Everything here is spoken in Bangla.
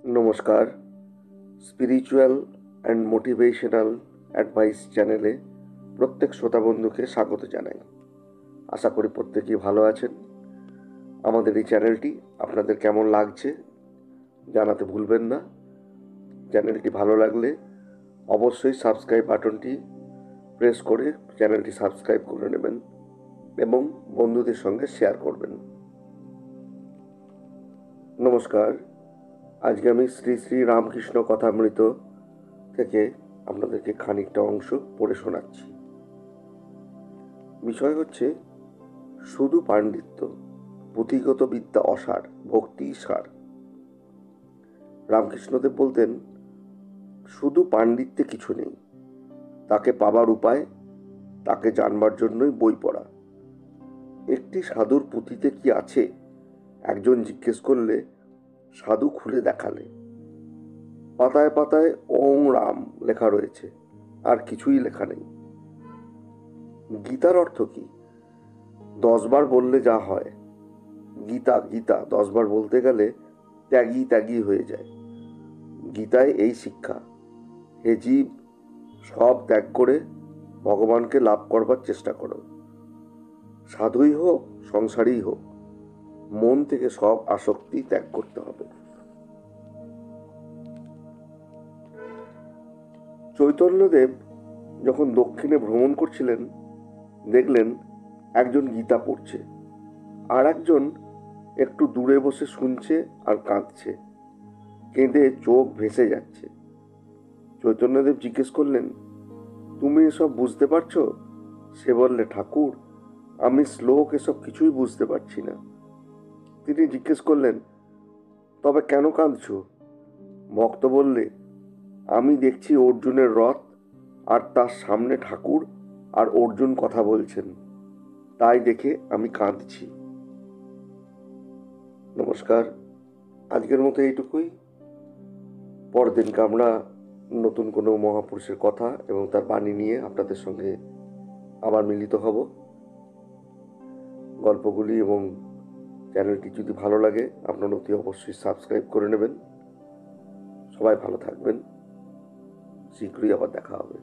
নমস্কার। স্পিরিচুয়াল অ্যান্ড মোটিভেশনাল অ্যাডভাইস চ্যানেলে প্রত্যেক শ্রোতা বন্ধুকে স্বাগত জানাই। আশা করি প্রত্যেকেই ভালো আছেন। আমাদের এই চ্যানেলটি আপনাদের কেমন লাগছে জানাতে ভুলবেন না। চ্যানেলটি ভালো লাগলে অবশ্যই সাবস্ক্রাইব বাটনটি প্রেস করে চ্যানেলটি সাবস্ক্রাইব করে নেবেন এবং বন্ধুদের সঙ্গে শেয়ার করবেন। নমস্কার। আজকে আমি শ্রী শ্রী রামকৃষ্ণ কথামৃত থেকে আপনাদেরকে খানিকটা অংশ পড়ে শোনাচ্ছি। বিষয় হচ্ছে শুধু পাণ্ডিত্য, পুঁথিগত বিদ্যা অসার, ভক্তি সার। রামকৃষ্ণদেব বলতেন, শুধু পাণ্ডিত্যে কিছু নেই, তাকে পাবার উপায়, তাকে জানবার জন্যই বই পড়া। একটি সাধুর পুঁথিতে কি আছে একজন জিজ্ঞেস করলে সাধু খুলে দেখালে। পাতায় পাতায় ওং রাম লেখা রয়েছে, আর কিছুই লেখা নেই। গীতার অর্থ কি? 10 বার বললে যা হয়। গীতা গীতা 10 বার বলতে গেলে ত্যাগী ত্যাগী হয়ে যায়। গীতায় এই শিক্ষা, হে জীব, সব ত্যাগ করে ভগবানকে লাভ করবার চেষ্টা করো। সাধুই হোক, সংসারই হোক, মন থেকে সব আসক্তি ত্যাগ করতে হবে। চৈতন্যদেব যখন দক্ষিণে ভ্রমণ করছিলেন, দেখলেন একজন গীতা পড়ছে, আর একজন একটু দূরে বসে শুনছে আর কাঁদছে, কেঁদে চোখ ভেসে যাচ্ছে। চৈতন্যদেব জিজ্ঞেস করলেন, তুমি এসব বুঝতে পারছো? সে বললে, ঠাকুর, আমি শ্লোক এসব কিছুই বুঝতে পারছি না। তিনি জিজ্ঞেস করলেন, তবে কেন কাঁদছো? ভক্ত বললে, আমি দেখছি অর্জুনের রথ, আর তার সামনে ঠাকুর আর অর্জুন কথা বলছেন, তাই দেখে আমি কাঁদছি। নমস্কার। আজকের মতো এইটুকুই। পরের দিনকে আমরা নতুন কোনো মহাপুরুষের কথা এবং তার বাণী নিয়ে আপনাদের সঙ্গে আবার মিলিত হব। গল্পগুলি এবং চ্যানেলটি যদি ভালো লাগে আপনারা অতি অবশ্যই সাবস্ক্রাইব করে নেবেন। সবাই ভালো থাকবেন। শীঘ্রই আবার দেখা হবে।